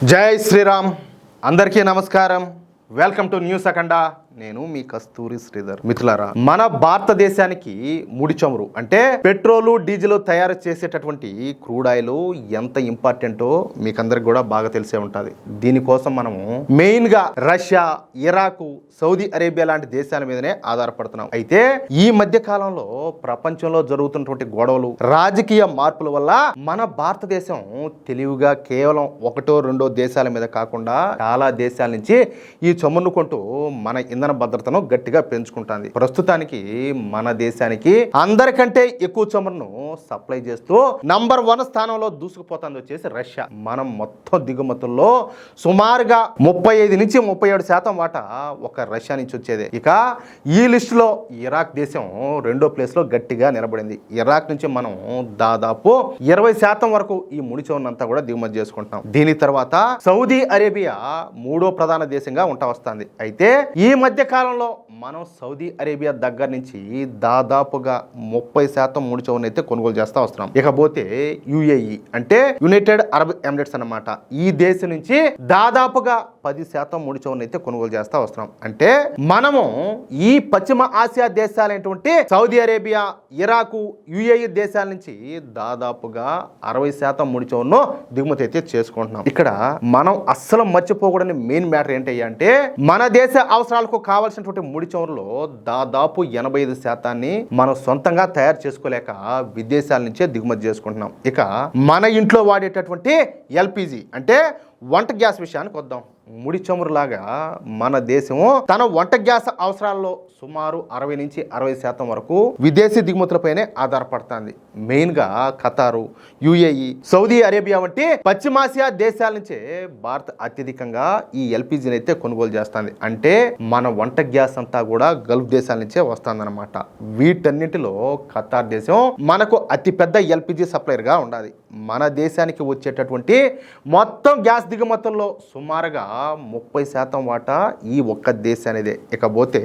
జై శ్రీరామ్. అందరికీ నమస్కారం. వెల్కమ్ టు న్యూస్ అఖండ. నేను మీ కస్తూరి శ్రీధర్. మిత్రులారా, మన భారతదేశానికి ముడి చమురు అంటే పెట్రోలు డీజిల్ తయారు చేసేటటువంటి క్రూడ్ ఆయిల్ ఎంత ఇంపార్టెంటో మీకు అందరికి కూడా బాగా తెలిసే ఉంటుంది. దీనికోసం మనము మెయిన్ గా రష్యా, ఇరాక్, సౌదీ అరేబియా లాంటి దేశాల మీదనే ఆధారపడుతున్నాం. అయితే ఈ మధ్య కాలంలో ప్రపంచంలో జరుగుతున్నటువంటి గొడవలు, రాజకీయ మార్పుల వల్ల మన భారతదేశం తెలివిగా కేవలం ఒకటో రెండో దేశాల మీద కాకుండా చాలా దేశాల నుంచి ఈ చమురును కొంటూ మన ఇంధన భద్రతను గట్టిగా పెంచుకుంటుంది. ప్రస్తుతానికి మన దేశానికి అందరికంటే ఎక్కువ చమురును సప్లై చేస్తూ నంబర్ 1 స్థానంలో దూసుకుపోతుంది వచ్చేసి రష్యా. మనం మొత్తం దిగుమతుల్లో సుమారుగా 35 నుంచి 37% వాటా ఒక రష్యా నుంచి వచ్చేదే. ఇక ఈ లిస్ట్ లో ఇరాక్ దేశం 2వ ప్లేస్ లో గట్టిగా నిలబడింది. ఇరాక్ నుంచి మనం దాదాపు 20% వరకు ఈ ముడి చమురునంతా కూడా దిగుమతి చేసుకుంటున్నాం. దీని తర్వాత సౌదీ అరేబియా 3వ ప్రధాన దేశంగా ఉంటా వస్తుంది. అయితే ఈ మధ్య కాలంలో మనం సౌదీ అరేబియా దగ్గర నుంచి దాదాపుగా 30% ముడి చమురును అయితే కొనుగోలు చేస్తా వస్తున్నాం. ఇకపోతే యుఏఈ అంటే యునైటెడ్ అరబ్ ఎమిరేట్స్ అన్నమాట. ఈ దేశం నుంచి దాదాపుగా 10% ముడి చమురును అయితే కొనుగోలు చేస్తా వస్తున్నాం. అంటే మనము ఈ పశ్చిమ Asia దేశాలైనటువంటి Saudi Arabia, Iraq, UAE దేశాల నుంచి దాదాపుగా 60% ముడి చమురును దిగుమతి అయితే చేసుకుంటున్నాం. ఇక్కడ మనం అస్సలు మర్చిపోకూడని మెయిన్ మ్యాటర్ ఏంటంటే మన దేశ అవసరాలకు కావాల్సినటువంటి ముడి చమురులో దాదాపు 85% మనం సొంతంగా తయారు చేసుకోలేక విదేశాల నుంచే దిగుమతి చేసుకుంటున్నాం. ఇక మన ఇంట్లో వాడేటటువంటి ఎల్పిజి అంటే వంట గ్యాస్ విషయానికి వద్దాం. ముడి చమురు లాగా మన దేశం తన వంట గ్యాస్ అవసరాల్లో సుమారు 60 నుంచి 60% వరకు విదేశీ దిగుమతులపైనే ఆధారపడుతుంది. మెయిన్ గా ఖతారు, యుఏఈ, సౌదీ అరేబియా వంటి పశ్చిమాసియా దేశాల నుంచే భారత్ అత్యధికంగా ఈ ఎల్పిజిని అయితే కొనుగోలు చేస్తుంది. అంటే మన వంట గ్యాస్ అంతా కూడా గల్ఫ్ దేశాల నుంచే వస్తుంది అనమాట. వీటన్నిటిలో ఖతార్ దేశం మనకు అతిపెద్ద ఎల్పిజి సప్లైర్ గా ఉండాలి. మన దేశానికి వచ్చేటటువంటి మొత్తం గ్యాస్ దిగుమతుల్లో సుమారుగా 30% వాటా ఈ ఒక్క దేశానిదే. ఇకపోతే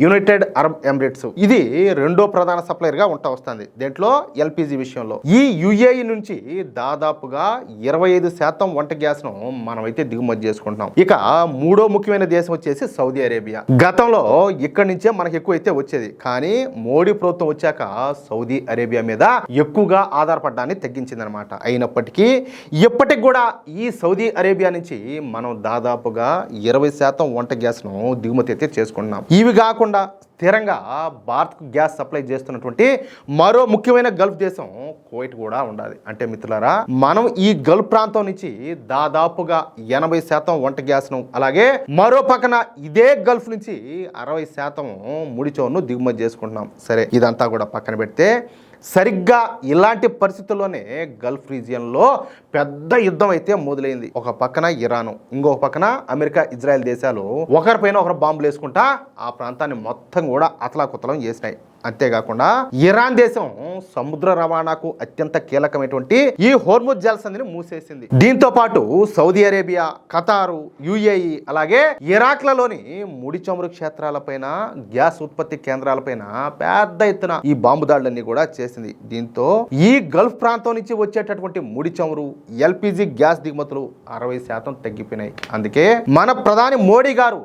యునైటెడ్ అరబ్ ఎమిరేట్స్ ఇది 2వ ప్రధాన సప్లైర్ గా ఉంటా వస్తుంది. దీంట్లో ఎల్పిజి విషయంలో ఈ యుఏఈ నుంచి దాదాపుగా 25% వంట గ్యాస్ ను మనమైతే దిగుమతి చేసుకుంటున్నాం. ఇక 3వ ముఖ్యమైన దేశం వచ్చేసి సౌదీ అరేబియా. గతంలో ఇక్కడి నుంచే మనకి ఎక్కువ అయితే వచ్చేది, కానీ మోడీ ప్రభుత్వం వచ్చాక సౌదీ అరేబియా మీద ఎక్కువగా ఆధారపడడాన్ని తగ్గించింది అనమాట. అయినప్పటికీ ఇప్పటికి కూడా ఈ సౌదీ అరేబియా నుంచి మనం దాదాపుగా 20% వంట గ్యాస్ ను దిగుమతి అయితే చేసుకుంటున్నాం. ఇవి కాకుండా స్థిరంగా భారత్కు గ్యాస్ సప్లై చేస్తున్నటువంటి మరో ముఖ్యమైన గల్ఫ్ దేశం కువైట్ కూడా ఉండాలి. అంటే మిత్రులారా, మనం ఈ గల్ఫ్ ప్రాంతం నుంచి దాదాపుగా 80% వంట గ్యాస్ ను, అలాగే మరో పక్కన ఇదే గల్ఫ్ నుంచి 60% ముడి చమురును దిగుమతి చేసుకుంటున్నాం. సరే, ఇదంతా కూడా పక్కన పెడితే సరిగ్గా ఇలాంటి పరిస్థితుల్లోనే గల్ఫ్ రీజియన్లో పెద్ద యుద్ధం అయితే మొదలైంది. ఒక పక్కన ఇరాను, ఇంకొక పక్కన అమెరికా, ఇజ్రాయెల్ దేశాలు ఒకరిపైన ఒకరు బాంబులు వేసుకుంటా ఆ ప్రాంతాన్ని మొత్తం కూడా అతలాకుతలం చేసినాయి. అంతేకాకుండా ఇరాన్ దేశం సముద్ర రవాణాకు అత్యంత కీలకమైనటువంటి ఈ హోర్ముజ్ జలసంధిని మూసేసింది. దీంతో పాటు సౌదీ అరేబియా, ఖతారు, యుఏఈ, అలాగే ఇరాక్లలోని ముడి చమురు క్షేత్రాలపైన, గ్యాస్ ఉత్పత్తి కేంద్రాలపైన పెద్ద ఎత్తున ఈ బాంబు దాడులన్నీ కూడా చేసింది. దీంతో ఈ గల్ఫ్ ప్రాంతం నుంచి వచ్చేటటువంటి ముడి చమురు, ఎల్పిజి గ్యాస్ దిగుమతులు 60% తగ్గిపోయినాయి. అందుకే మన ప్రధాని మోడీ గారు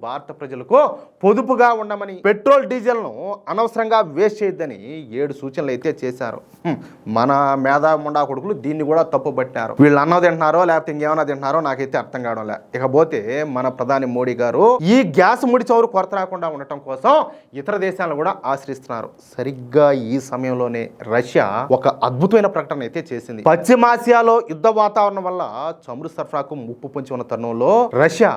భారత ప్రజలకు పొదుపుగా ఉండమని, పెట్రోల్ డీజిల్ ను అనవసరంగా వేస్ట్ చేయొద్దని 7 సూచనలు అయితే చేశారు. మన మేధా ముండా కొడుకులు దీన్ని కూడా తప్పు పట్టినారు. వీళ్ళు అన్నది తింటున్నారో లేకపోతే ఇంకేమన్నా తింటున్నారో నాకైతే అర్థం కావడం లే. ఇకపోతే మన ప్రధాని మోడీ గారు ఈ గ్యాస్ ముడి చమురు కొరత రాకుండా ఉండటం కోసం ఇతర దేశాలను కూడా ఆశ్రయిస్తున్నారు. సరిగ్గా ఈ సమయంలోనే రష్యా ఒక అద్భుతమైన ప్రకటన అయితే చేసింది. పశ్చిమాసియాలో యుద్ధ వాతావరణం వల్ల చమురు సరఫరాకు ముప్పు పొంచి ఉన్న తరుణంలో రష్యా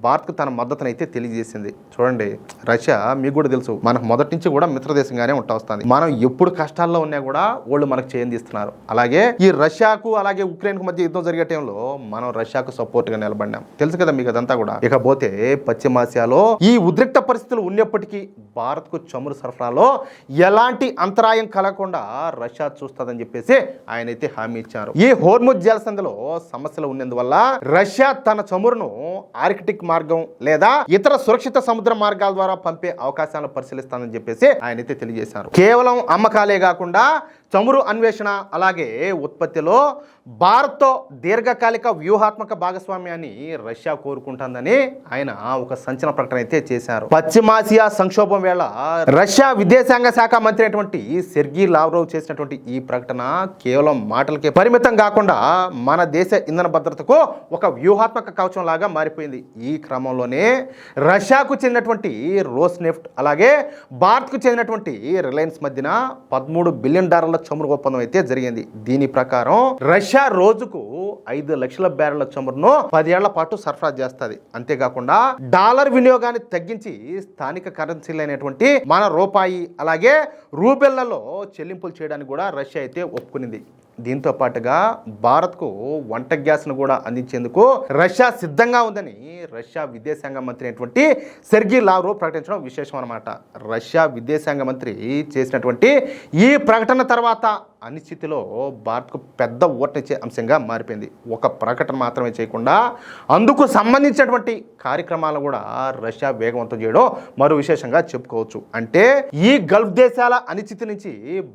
భారత్ కు తన మద్దతును అయితే తెలియజేసింది. చూడండి, రష్యా మీకు కూడా తెలుసు, మనకు మొదటి నుంచి కూడా మిత్రదేశంగానే ఉంటా వస్తుంది. మనం ఎప్పుడు కష్టాల్లో ఉన్నా కూడా వాళ్ళు మనకు చేయందిస్తున్నారు. అలాగే ఈ రష్యాకు అలాగే ఉక్రెయిన్ కు మధ్య యుద్ధం జరిగే టైంలో మనం రష్యాకు సపోర్ట్ గా నిలబడినాం. తెలుసు కదా మీకు అదంతా కూడా. ఇకపోతే పశ్చిమాసియాలో ఈ ఉద్రిక్త పరిస్థితులు ఉన్నప్పటికీ భారత్ కు చమురు సరఫరాలో ఎలాంటి అంతరాయం కలగకుండా రష్యా చూస్తుందని చెప్పేసి ఆయన అయితే హామీ ఇచ్చారు. ఈ హోర్ముజ్ జలసంధిలో సమస్యలు ఉన్నందువల్ల రష్యా తన చమురును ఆర్కిటిక్ మార్గం లేదా ఇతర సురక్షిత సముద్ర మార్గాల ద్వారా పంపే అవకాశాలను పరిశీలిస్తానని చెప్పేసి ఆయన అయితే తెలియజేశారు. కేవలం అమ్మకాలే కాకుండా చమురు అన్వేషణ అలాగే ఉత్పత్తిలో భారత్తో దీర్ఘకాలిక వ్యూహాత్మక భాగస్వామ్యాన్ని రష్యా కోరుకుంటుందని ఆయన ఒక సంచలన ప్రకటన అయితే చేశారు. పశ్చిమాసియా సంక్షోభం వేళ రష్యా విదేశాంగ శాఖ మంత్రి అయినటువంటి సెర్గీ లావ్రోవ్ చేసినటువంటి ఈ ప్రకటన కేవలం మాటలకే పరిమితం కాకుండా మన దేశ ఇంధన భద్రతకు ఒక వ్యూహాత్మక కవచం లాగా మారిపోయింది. ఈ క్రమంలోనే రష్యాకు చెందినటువంటి రోస్నెఫ్ట్ అలాగే భారత్కు చెందినటువంటి రిలయన్స్ మధ్యన $13 బిలియన్ చమురు ఒప్పందం అయితే జరిగింది. దీని ప్రకారం రష్యా రోజుకు 5 లక్షల బ్యారెళ్ల చమురును 10 ఏళ్ల పాటు సరఫరా చేస్తుంది. అంతేకాకుండా డాలర్ వినియోగాన్ని తగ్గించి స్థానిక కరెన్సీలైనటువంటి మన రూపాయి అలాగే రూబెళ్లలో చెల్లింపులు చేయడానికి కూడా రష్యా అయితే ఒప్పుకునింది. దీంతో పాటుగా భారత్కు వంట గ్యాస్ను కూడా అందించేందుకు రష్యా సిద్ధంగా ఉందని రష్యా విదేశాంగ మంత్రి అయినటువంటి సెర్గీ లావ్రోవ్ ప్రకటించడం విశేషం అన్నమాట. రష్యా విదేశాంగ మంత్రి చేసినటువంటి ఈ ప్రకటన తర్వాత అనిశ్చితిలో భారత్కు పెద్ద ఓటనిచ్చే అంశంగా మారిపోయింది. ఒక ప్రకటన మాత్రమే చేయకుండా అందుకు సంబంధించినటువంటి కార్యక్రమాలను కూడా రష్యా వేగవంతం చేయడం మరో విశేషంగా చెప్పుకోవచ్చు. అంటే ఈ గల్ఫ్ దేశాల అనిశ్చితి నుంచి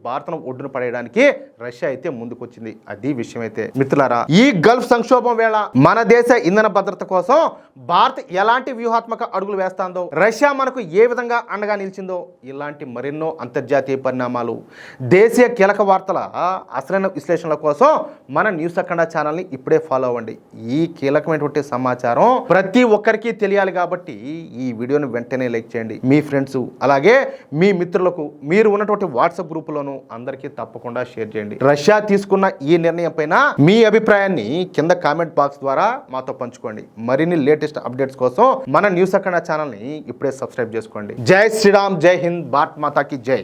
భారత్ను ఒడ్డున పడేయడానికి రష్యా అయితే ముందుకొచ్చింది. అది విషయం అయితే మిత్రులారా, ఈ గల్ఫ్ సంక్షోభం వేళ మన దేశ ఇంధన భద్రత కోసం భారత్ ఎలాంటి వ్యూహాత్మక అడుగులు వేస్తాందో, రష్యా మనకు ఏ విధంగా అండగా నిలిచిందో, ఇలాంటి మరెన్నో అంతర్జాతీయ పరిణామాలు, దేశీయ కీలక వార్తల అసలైన విశ్లేషణల కోసం మన న్యూస్ అఖండ ఛానల్ని ఇప్పుడే ఫాలో అవ్వండి. ఈ కీలకమైనటువంటి సమాచారం ప్రతి ఒక్కరికి తెలియాలి కాబట్టి ఈ వీడియోని వెంటనే లైక్ చేయండి. మీ ఫ్రెండ్స్ అలాగే మీ మిత్రులకు మీరు ఉన్నటువంటి వాట్సాప్ గ్రూపులోను అందరికీ తప్పకుండా షేర్ చేయండి. రష్యా తీసుకున్న ఈ నిర్ణయం పైన మీ అభిప్రాయాన్ని కింద కామెంట్ బాక్స్ ద్వారా మాతో పంచుకోండి. మరిన్ని లేటెస్ట్ అప్డేట్స్ కోసం మన న్యూస్ అఖండ ఛానల్ని ఇప్పుడే సబ్స్క్రైబ్ చేసుకోండి. జై శ్రీరామ్, జై హింద్, భారత్ మాతాకి జై.